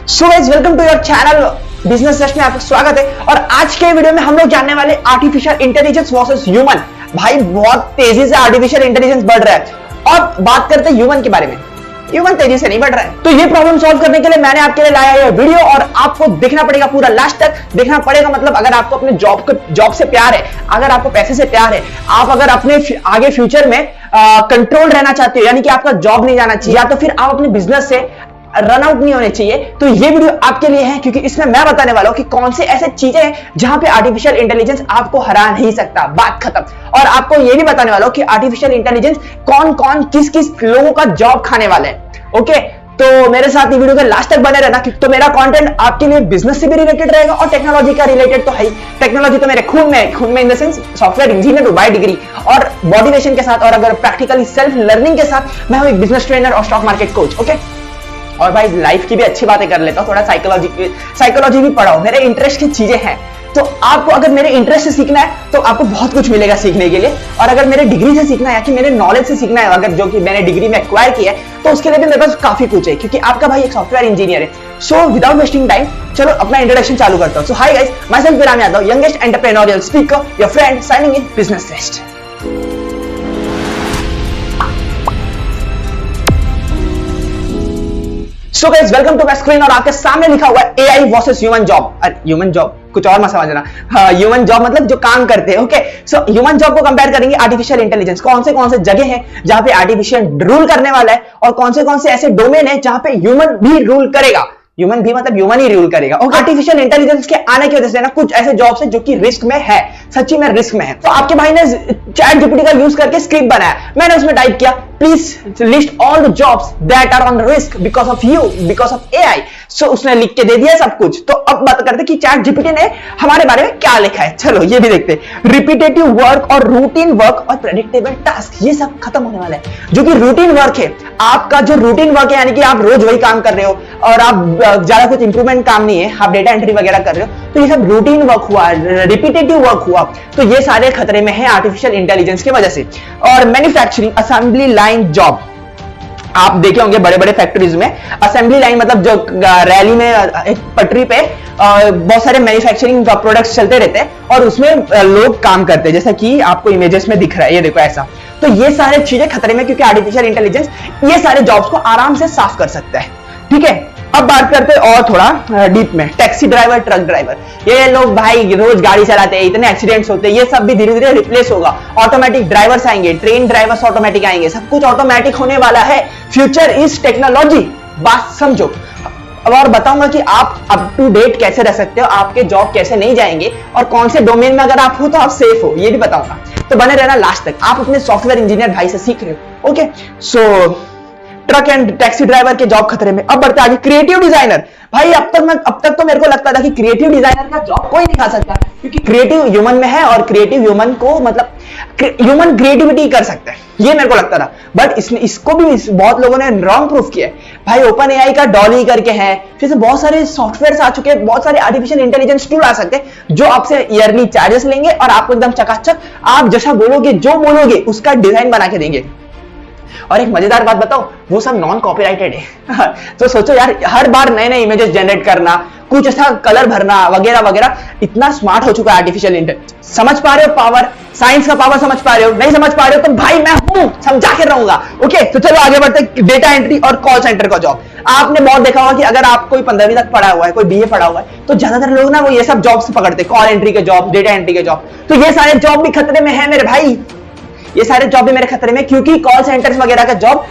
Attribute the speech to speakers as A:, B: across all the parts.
A: So guys welcome to your channel business sesh में आपका स्वागत है। और आज के वीडियो में हम लोग जानने वाले आर्टिफिशियल इंटेलिजेंस वर्सेस ह्यूमन। भाई बहुत तेजी से आर्टिफिशियल इंटेलिजेंस बढ़ रहा है और बात करते हैं ह्यूमन के बारे में। ह्यूमन तेजी से नहीं बढ़ रहा है, तो ये प्रॉब्लम सॉल्व करने के लिए मैंने आपके लिए लाया ये वीडियो और आपको देखना पड़ेगा, पूरा लास्ट तक देखना पड़ेगा। मतलब अगर आपको अपने जॉब से प्यार है, अगर आपको पैसे से प्यार है, आप अगर अपने आगे फ्यूचर में कंट्रोल रहना चाहते हो, यानी कि आपका जॉब नहीं जाना चाहिए, या तो फिर आप अपने बिजनेस से रन आउट नहीं होने चाहिए, तो ये वीडियो आपके लिए है। क्योंकि इसमें मैं बताने वाला हूं कि कौन से ऐसे चीजें हैं जहां पे आर्टिफिशियल इंटेलिजेंस आपको हरा नहीं सकता, बात खत्म। और आपको ये भी बताने वाला हूं कि आर्टिफिशियल इंटेलिजेंस कौन कौन किस किस लोगों का जॉब खाने वाले हैं। ओके, तो मेरे साथ ये वीडियो के लास्ट तक बने रहना, तो मेरा कंटेंट आपके लिए बिजनेस से भी रिलेटेड रहेगा और टेक्नोलॉजी का रिलेटेड तो है। टेक्नोलॉजी तो मेरे खून में है, खून में in the sense software engineer by degree और मोटिवेशन के साथ, और अगर प्रैक्टिकली सेल्फ लर्निंग के साथ मैं हूं एक बिजनेस ट्रेनर और स्टॉक मार्केट कोच। ओके, और भाई लाइफ की भी अच्छी बातें कर लेता हूं, थोड़ा साइकोलॉजी भी पढ़ाओ, मेरे इंटरेस्ट की चीजें हैं। तो आपको अगर मेरे इंटरेस्ट से सीखना है तो आपको बहुत कुछ मिलेगा सीखने के लिए, और अगर मेरे डिग्री से सीखना है कि मेरे नॉलेज से सीखना है, अगर जो कि मैंने डिग्री में एक्वायर किया है, तो उसके लिए भी मेरे पास काफी कुछ है, क्योंकि आपका भाई एक सॉफ्टवेयर इंजीनियर है। सो विदाउट वेस्टिंग टाइम चलो अपना इंट्रोडक्शन चालू करता हूं। So hi guys, myself Viram Yadav, youngest entrepreneurial speaker, your friend signing in business test. So guys welcome to my screen, और आपके सामने लिखा हुआ है AI versus human job. Human job कुछ और मत समझना, ह्यूमन जॉब मतलब जो काम करते हैं। ओके, सो ह्यूमन जॉब को कंपेयर करेंगे आर्टिफिशियल इंटेलिजेंस। कौन से जगह हैं जहां पे आर्टिफिशियल रूल करने वाला है, और कौन से ऐसे डोमेन है जहां पे ह्यूमन भी रूल करेगा। ह्यूमन भी मतलब ह्यूमन ही रूल करेगा। ओके, आर्टिफिशियल इंटेलिजेंस के आने की वजह से ना कुछ ऐसे जॉब्स हैं जो कि रिस्क में है, सच्ची में रिस्क में है। तो आपके भाई ने चैट जीपीटी का यूज करके स्क्रिप्ट बनाया, मैंने उसमें टाइप किया please list all the jobs that are on risk because of you, because of AI. So उसने लिख के दे दिया सब कुछ। तो अब बात करते कि चैट जीपीटी ने हमारे बारे में क्या लिखा है, चलो ये भी देखते। रिपीटेटिव वर्क और रूटीन वर्क और प्रेडिक्टेबल टास्क, ये सब खत्म होने वाला है। जो कि रूटीन वर्क है, आपका जो रूटीन वर्क है, यानी कि आप रोज वही काम कर रहे हो और आप ज्यादा कुछ इंप्रूवमेंट काम नहीं है, आप डेटा एंट्री वगैरह कर रहे हो, तो ये सब रूटीन वर्क हुआ, रिपीटेटिव वर्क हुआ, तो ये सारे खतरे में है आर्टिफिशियल इंटेलिजेंस की वजह से। और मैन्युफैक्चरिंग असेंबली लाइन जॉब, आप देखे होंगे बड़े बड़े फैक्ट्रीज में असेंबली लाइन मतलब जो रैली में एक पटरी पे बहुत सारे मैन्युफैक्चरिंग प्रोडक्ट्स चलते रहते हैं और उसमें लोग काम करते हैं, जैसा कि आपको इमेजेस में दिख रहा है, ये देखो ऐसा। तो ये सारे चीजें खतरे में, क्योंकि आर्टिफिशियल इंटेलिजेंस ये सारे जॉब्स को आराम से साफ कर सकता है। ठीक है, अब बात करते हैं और थोड़ा डीप में, टैक्सी ड्राइवर, ट्रक ड्राइवर। ये लोग भाई रोज गाड़ी चलाते हैं, इतने एक्सीडेंट्स होते हैं, ये सब भी धीरे धीरे रिप्लेस होगा। ऑटोमेटिक ड्राइवर्स आएंगे, ट्रेन ड्राइवर्स ऑटोमेटिक आएंगे, सब कुछ ऑटोमेटिक होने वाला है। फ्यूचर इज टेक्नोलॉजी, बात समझो। और बताऊंगा कि आप अप टू डेट कैसे रह सकते हो, आपके जॉब कैसे नहीं जाएंगे, और कौन से डोमेन में अगर आप हो तो आप सेफ हो, ये भी बताऊंगा। तो बने रहना लास्ट तक, आप अपने सॉफ्टवेयर इंजीनियर भाई से सीख रहे हो। Okay, so truck and taxi driver के जॉब खतरे में। अब बढ़ते आगे, क्रिएटिव डिजाइनर। भाई अब तक तो मेरे को लगता था कि क्रिएटिव डिजाइनर का जॉब कोई नहीं खा सकता, क्योंकि क्रिएटिव ह्यूमन में है और क्रिएटिव ह्यूमन को मतलब ह्यूमन क्रिएटिविटी कर सकता है, ये मेरे को लगता था। बट इसको भी बहुत लोगों ने रॉन्ग प्रूफ किया है। भाई ओपन एआई का डॉली करके है, फिर से बहुत सारे सॉफ्टवेयर आ चुके हैं, बहुत सारे आर्टिफिशियल इंटेलिजेंस टूल आ सकते हैं जो आपसे ईयरली चार्जेस लेंगे और आपको एकदम चकाचक आप जैसा बोलोगे, जो बोलोगे उसका डिजाइन बना के देंगे। और एक मजेदार बात बताओ, वो सब नॉन कॉपीराइटेड है। तो सोचो यार, हर बार नए नए इमेजेस जनरेट करना, कुछ ऐसा कलर भरना वगैरह वगैरह, इतना स्मार्ट हो चुका है आर्टिफिशियल इंटेलिजेंस। समझ पा रहे हो पावर, साइंस का पावर समझ पा रहे हो? नहीं समझ पा रहे हो तो भाई मैं हूं, समझा के रहूंगा। ओके, तो चलो आगे बढ़ते, डेटा एंट्री और कॉल सेंटर का जॉब। आपने बहुत देखा होगा कि अगर आप कोई 15वीं तक पढ़ा हुआ है, कोई बीए पढ़ा हुआ है, तो ज्यादातर लोग ना वो ये सब जॉब्स पकड़ते हैं, कॉल एंट्री के जॉब, डेटा एंट्री के जॉब। तो ये सारे जॉब भी खतरे में है मेरे भाई, ये सारे जॉब भी मेरे खतरे में, क्योंकि कॉल सेंटर्स वगैरह का जॉब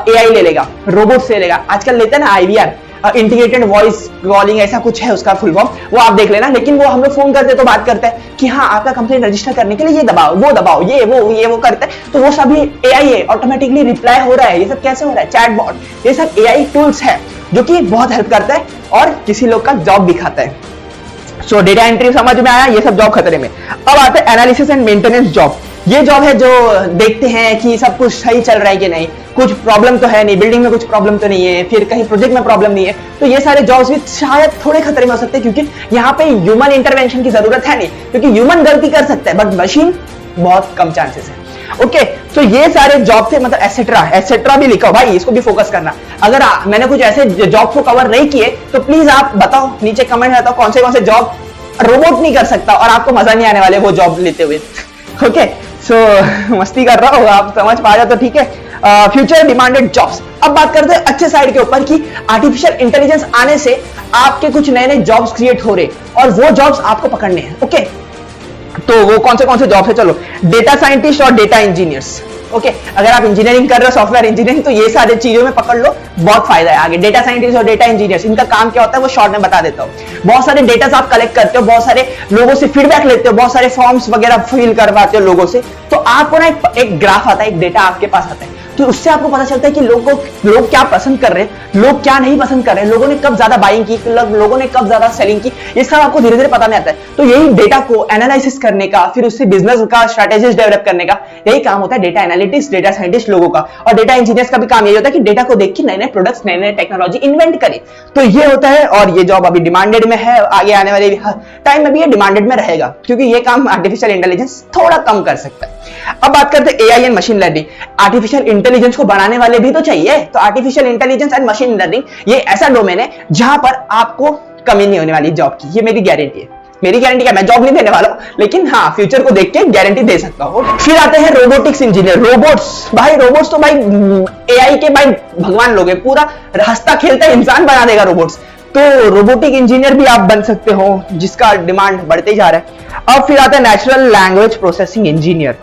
A: एआई ले लेगा, रोबोट से लेगा। आजकल लेते हैं ना आईवीआर, इंटीग्रेटेड वॉइस कॉलिंग, ऐसा कुछ है उसका फुल फॉर्म, वो आप देख लेना। लेकिन वो हम लोग फोन करते तो बात करते हैं कि हाँ आपका कंप्लेंट रजिस्टर करने के लिए ये दबाओ, वो दबाओ, ये वो करते हैं। तो वो सभी एआई है, ऑटोमेटिकली रिप्लाई हो रहा है। ये सब कैसे हो रहा है? चैटबॉट, ये सब एआई टूल्स है जो कि बहुत हेल्प करता है और किसी लोग का जॉब भी खाता है। सो डेटा एंट्री समझ में आया, ये सब जॉब खतरे में। अब आते हैं एनालिसिस एंड मेंटेनेंस जॉब। ये जॉब है जो देखते हैं कि सब कुछ सही चल रहा है कि नहीं, कुछ प्रॉब्लम तो है नहीं, बिल्डिंग में कुछ प्रॉब्लम तो नहीं है, फिर कहीं प्रोजेक्ट में प्रॉब्लम नहीं है। तो ये सारे जॉब्स भी शायद थोड़े खतरे में हो सकते हैं, क्योंकि यहाँ पे ह्यूमन इंटरवेंशन की जरूरत है नहीं, क्योंकि ह्यूमन गलती कर सकता है बट मशीन बहुत कम चांसेस है। ओके, तो ये सारे जॉब थे, मतलब एसेट्रा भी लिखा हो भाई, इसको भी फोकस करना। अगर मैंने कुछ ऐसे जॉब को कवर नहीं किए तो प्लीज आप बताओ नीचे कमेंट में, बताओ कौन से जॉब रोबोट नहीं कर सकता और आपको मजा नहीं आने वाले वो जॉब लेते हुए। ओके सो मस्ती कर रहा हूँ, आप समझ पा जाए तो ठीक है। Future demanded jobs. अब बात करते हैं अच्छे साइड के ऊपर कि आर्टिफिशियल इंटेलिजेंस आने से आपके कुछ नए नए जॉब्स क्रिएट हो रहे और वो जॉब्स आपको पकड़ने हैं। ओके तो वो कौन से जॉब है, चलो डेटा साइंटिस्ट और डेटा इंजीनियर्स। ओके अगर आप इंजीनियरिंग कर रहे हो, सॉफ्टवेयर इंजीनियरिंग, तो ये सारी चीजों में पकड़ लो, बहुत फायदा है आगे। डेटा साइंटिस्ट और डेटा इंजीनियर्स, इनका काम क्या होता है वो शॉर्ट में बता देता हूँ। बहुत सारे डेटा आप कलेक्ट करते हो, बहुत सारे लोगों से फीडबैक लेते हो, बहुत सारे फॉर्म्स वगैरह फिल करवाते हो लोगों से, तो आपको ना एक ग्राफ आता है, एक डेटा आपके पास आता है, तो उससे आपको पता चलता है कि लोग क्या पसंद कर रहे हैं, लोग क्या नहीं पसंद कर रहे हैं, लोगों ने कब ज्यादा बाइंग की, लोगों ने कब ज्यादा सेलिंग की, ये सब आपको धीरे धीरे पता नहीं आता है। तो यही डेटा को एनालिसिस करने का, फिर उससे बिजनेस का स्ट्रेटेजीज डेवलप करने का यही काम होता है डेटा एनालिटिक्स, डेटा साइंटिस्ट लोगों का। और डेटा इंजीनियर्स का भी काम यही होता है कि डेटा को देख के नए नए प्रोडक्ट्स, नए नए टेक्नोलॉजी इन्वेंट करे। तो ये होता है, और ये जॉब अभी डिमांडेड में है, आगे आने वाले टाइम में भी ये डिमांडेड में रहेगा, क्योंकि ये काम आर्टिफिशियल इंटेलिजेंस थोड़ा कम कर सकता है। अब बात करते हैं AI and machine learning. Artificial intelligence को बढ़ाने वाले भी तो चाहिए, तो artificial intelligence and machine learning ये ऐसा डोमेन है जहां पर आपको कमी नहीं होने वाली जॉब की, ये मेरी गारंटी है। मेरी गारंटी क्या, मैं जॉब नहीं देने वाला हूं, लेकिन हाँ फ्यूचर को देख के गारंटी दे सकता हूं। फिर आते हैं रोबोटिक्स इंजीनियर। रोबोट्स तो भाई एआई के भाई भगवान लोग हैं, पूरा हंसता खेलता इंसान बना देगा रोबोट्स। तो रोबोटिक इंजीनियर भी आप बन सकते हो, जिसका डिमांड बढ़ते जा रहा है। अब फिर आता है नेचुरल लैंग्वेज प्रोसेसिंग इंजीनियर।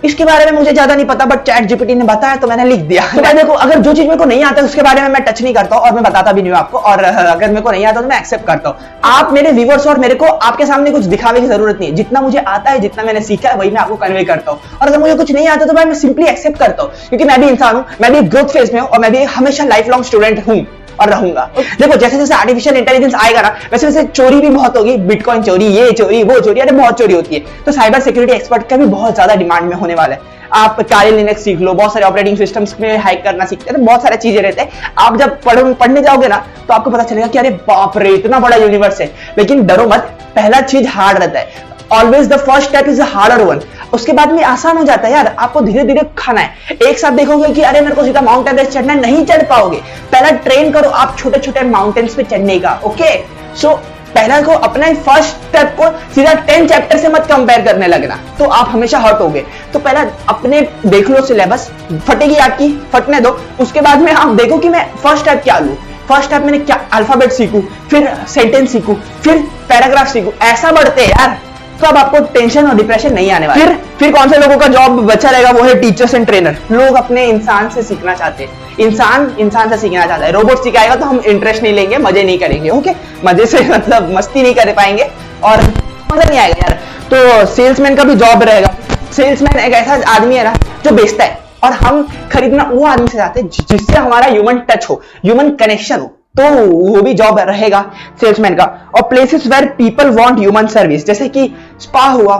A: इसके बारे में मुझे ज्यादा नहीं पता, बट चैट जीपीटी ने बताया तो मैंने लिख दिया। तो मैं देखो, अगर जो चीज मेरे को नहीं आता है उसके बारे में मैं टच नहीं करता हूं और मैं बताता भी नहीं हूं आपको, और अगर मेरे को नहीं आता तो मैं एक्सेप्ट करता हूं। आप मेरे व्यूअर्स और मेरे को आपके सामने कुछ दिखावे की जरूरत नहीं है, जितना मुझे आता है, जितना मैंने सीखा है, वही मैं आपको कन्वे करता हूं। और अगर मुझे कुछ नहीं आता तो भाई मैं सिंपली एक्सेप्ट करता हूं, क्योंकि मैं भी इंसान हूं, मैं भी ग्रोथ फेज में हूं, और मैं भी हमेशा लाइफ लॉन्ग स्टूडेंट हूं और रहूंगा। देखो जैसे जैसे आर्टिफिशियल इंटेलिजेंस आएगा ना, वैसे वैसे चोरी भी बहुत होगी, बिटकॉइन चोरी, ये चोरी, वो चोरी, अरे बहुत चोरी होती है। तो साइबर सिक्योरिटी एक्सपर्ट का भी बहुत ज्यादा डिमांड में होने वाला है। आप काली लिनक्स सीख लो, बहुत सारे ऑपरेटिंग सिस्टम्स में हैक करना सीखते हैं, तो बहुत सारी चीजें रहते हैं। आप जब पढ़ने जाओगे ना तो आपको पता चलेगा कि अरे बाप रे इतना बड़ा यूनिवर्स है। लेकिन डरो मत, पहला चीज हार्ड रहता है, always the first step is a harder one. उसके बाद में आसान हो जाता है यार, आपको धीरे धीरे खाना है। एक साथ देखोगे कि अरे मेरे को सीधा माउंट एवरेस्ट चढ़ना है, नहीं चढ़ पाओगे। पहला ट्रेन करो आप छोटे छोटे माउंटेन्स पे चढ़ने का। ओके सो पहला को अपने फर्स्ट स्टेप को सीधा 10 चैप्टर से मत कंपेयर करने लगना, तो आप हमेशा हर्ट होगे। तो पहला अपने देख लो सिलेबस, फटेगी आपकी, फटने दो। उसके बाद में आप देखो कि मैं फर्स्ट स्टेप क्या लूं, फर्स्ट स्टेप मैंने क्या अल्फाबेट सीखूं, फिर सेंटेंस सीखूं, फिर पैराग्राफ सीखूं, ऐसा बढ़ते हैं यार, तो अब आपको टेंशन और डिप्रेशन नहीं आने वाला। फिर कौन से लोगों का जॉब बचा रहेगा, वो है टीचर्स एंड ट्रेनर। लोग अपने इंसान से सीखना चाहते हैं, इंसान से सीखना चाहता है। रोबोट सिखाएगा तो हम इंटरेस्ट नहीं लेंगे, मजे नहीं करेंगे। ओके मजे से मतलब मस्ती नहीं कर पाएंगे और मजा नहीं आएगा यार। तो सेल्समैन का भी जॉब रहेगा। सेल्समैन एक ऐसा आदमी है ना जो बेचता है, और हम खरीदना वो आदमी से चाहते हैं जिससे हमारा ह्यूमन टच हो, ह्यूमन कनेक्शन हो, तो वो भी जॉब रहेगा सेल्समैन का। और places where people want human service, जैसे कि स्पा हुआ,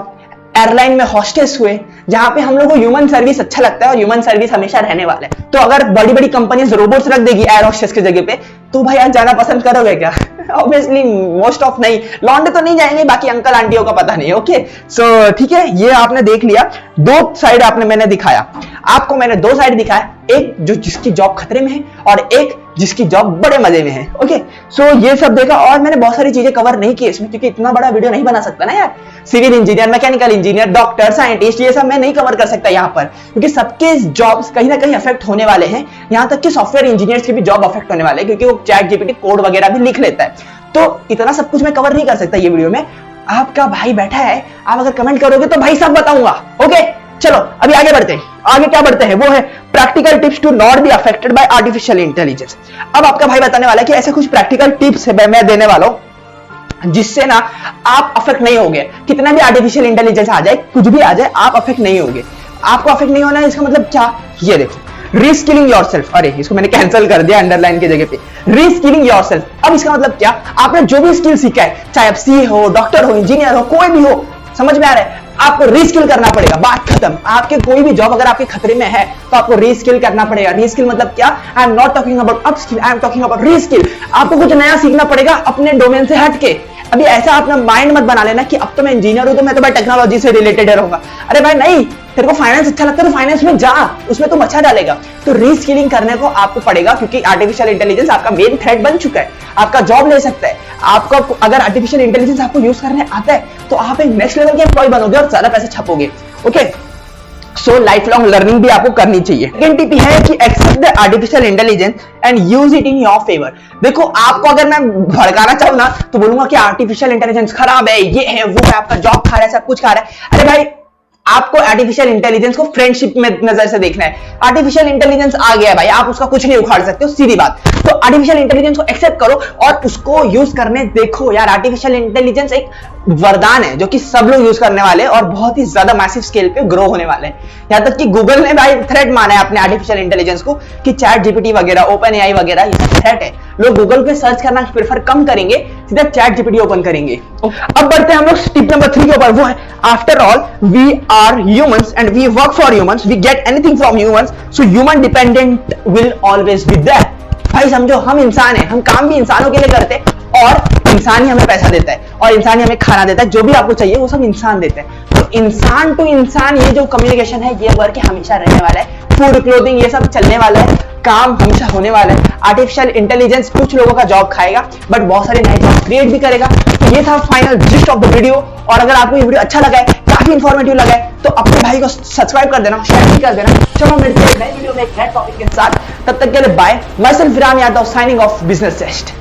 A: एयरलाइन में हॉस्टेस हुए, जहां पे हम लोगों को ह्यूमन सर्विस अच्छा लगता है, और ह्यूमन सर्विस हमेशा रहने वाला है। तो अगर बड़ी बड़ी कंपनीज रोबोट्स रख देगी एयर हॉस्टेस की जगह पे, तो भाई आज जाना पसंद करोगे क्या? ऑब्वियसली मोस्ट ऑफ नहीं, लौंडे तो नहीं जाएंगे, बाकी अंकल आंटियों का पता नहीं। ओके सो ठीक है, ये आपने देख लिया, दो साइड मैंने दिखाया आपको, मैंने दो साइड दिखाया, एक जो जिसकी जॉब खतरे में है और एक जिसकी जॉब बड़े मजे में है। ओके सो ये सब देखा, और मैंने बहुत सारी चीजें कवर नहीं की इसमें, क्योंकि इतना बड़ा वीडियो नहीं बना सकता ना यार। Civil engineer, mechanical engineer, doctor, scientist, ये सब मैं नहीं कवर कर सकता यहाँ पर, क्योंकि सबके जॉब्स कहीं ना कहीं अफेक्ट होने वाले हैं। यहाँ तक कि सॉफ्टवेयर इंजीनियर्स की भी जॉब अफेक्ट होने वाले हैं, क्योंकि वो चैट जीपीटी कोड वगैरह भी लिख लेता है। तो इतना सब कुछ मैं कवर नहीं कर सकता ये वीडियो में। आपका भाई बैठा है, आप अगर कमेंट करोगे तो भाई सब बताऊंगा। ओके चलो अभी आगे बढ़ते हैं। आगे क्या बढ़ते हैं, वो है practical tips to not be affected by artificial intelligence. अब आपका भाई बताने वाला है कि ऐसे कुछ प्रैक्टिकल टिप्स है मैं देने वाला हूं, जिससे ना आप अफेक्ट नहीं होगे। कितना भी आर्टिफिशियल इंटेलिजेंस आ जाए, कुछ भी आ जाए, आप अफेक्ट नहीं होगे। आपको अफेक्ट नहीं होना है, इसका मतलब क्या, ये देखो, रीस्किलिंग योरसेल्फ। अरे इसको मैंने कैंसिल कर दिया अंडरलाइन की जगह पे, रीस्किलिंग योरसेल्फ। अब इसका मतलब क्या, आपने जो भी स्किल सीखा है, चाहे आप सीए हो, डॉक्टर हो, इंजीनियर हो, कोई भी हो, समझ में आ रहा है, आपको रीस्किल करना पड़ेगा। बात खत्म। आपके कोई भी जॉब अगर आपके खतरे में है तो आपको रीस्किल करना पड़ेगा। रीस्किल मतलब क्या, I am not talking about upskill, I am talking about reskill. आपको कुछ नया सीखना पड़ेगा अपने डोमेन से हटके। अभी ऐसा अपना माइंड मत बना लेना कि अब तो मैं इंजीनियर हूं तो मैं तो भाई टेक्नोलॉजी से रिलेटेड रहूंगा। अरे भाई नहीं, तेरे को फाइनेंस अच्छा लगता है तो फाइनेंस में जा, उसमें तुम अच्छा डालेगा। तो रीस्किलिंग करने को आपको पड़ेगा, क्योंकि आर्टिफिशियल इंटेलिजेंस आपका मेन थ्रेट बन चुका है, आपका जॉब ले सकता है। आपको अगर आर्टिफिशियल इंटेलिजेंस आपको यूज करने आता है तो आप एक नेक्स्ट लेवल के एम्प्लॉय बनोगे और ज्यादा पैसे छपोगे। Okay, so life long learning भी आपको करनी चाहिए। सेकंड टिप है कि accept the artificial intelligence and use it in your favour. देखो, आपको अगर मैं भड़काना चाहूँ ना तो बोलूंगा कि आर्टिफिशियल इंटेलिजेंस खराब है, ये है वो है, आपका जॉब खा रहा है, सब कुछ खा रहा है। अरे भाई, आपको आर्टिफिशियल इंटेलिजेंस को फ्रेंडशिप में नजर से देखना है। आर्टिफिशियल इंटेलिजेंस आ गया है भाई, आप उसका कुछ नहीं उखाड़ सकते हो, सीधी बात। तो आर्टिफिशियल इंटेलिजेंस को एक्सेप्ट करो और उसको यूज करने देखो यार। आर्टिफिशियल इंटेलिजेंस एक वरदान है जो कि सब लोग यूज करने वाले हैं और बहुत ही ज्यादा मैसिव स्केल पे ग्रो होने वाले हैं। यहां तक कि गूगल ने भाई थ्रेट माना है अपने आर्टिफिशियल इंटेलिजेंस को कि चैट जीपीटी वगैरह, ओपन एआई वगैरह ये सब थ्रेट है। लोग गूगल पे सर्च करना प्रेफर कम करेंगे, सीधा चैट जीपीटी ओपन करेंगे। अब बढ़ते हैं हम लोग टिप नंबर 3 के ऊपर, वो है after all we are humans and we work for humans, we get anything from humans, so human dependent will always be there. भाई समझो, हम इंसान हैं, हम काम भी इंसानों के लिए करते हैं और इंसान ही हमें पैसा देता है और इंसान ही हमें खाना देता है। जो भी आपको चाहिए वो सब इंसान देते हैं। तो इंसान टू इंसान ये जो कम्युनिकेशन है ये वर्क हमेशा रहने वाला है। फूड, क्लोथिंग ये सब चलने वाला है, काम हमेशा होने वाला है। आर्टिफिशियल इंटेलिजेंस कुछ लोगों का जॉब खाएगा बट बहुत सारे नए जॉब क्रिएट भी करेगा। तो ये था final gist of the video. और अगर आपको ये वीडियो अच्छा लगा है, काफी इंफॉर्मेटिव लगा है, तो अपने भाई को सब्सक्राइब कर देना, शेयर भी कर देना। चलो मिलते हैं नए वीडियो में एक नए टॉपिक के साथ, तब तक के लिए बाय। मैं सिर्फ Viram Yadav, signing off business test.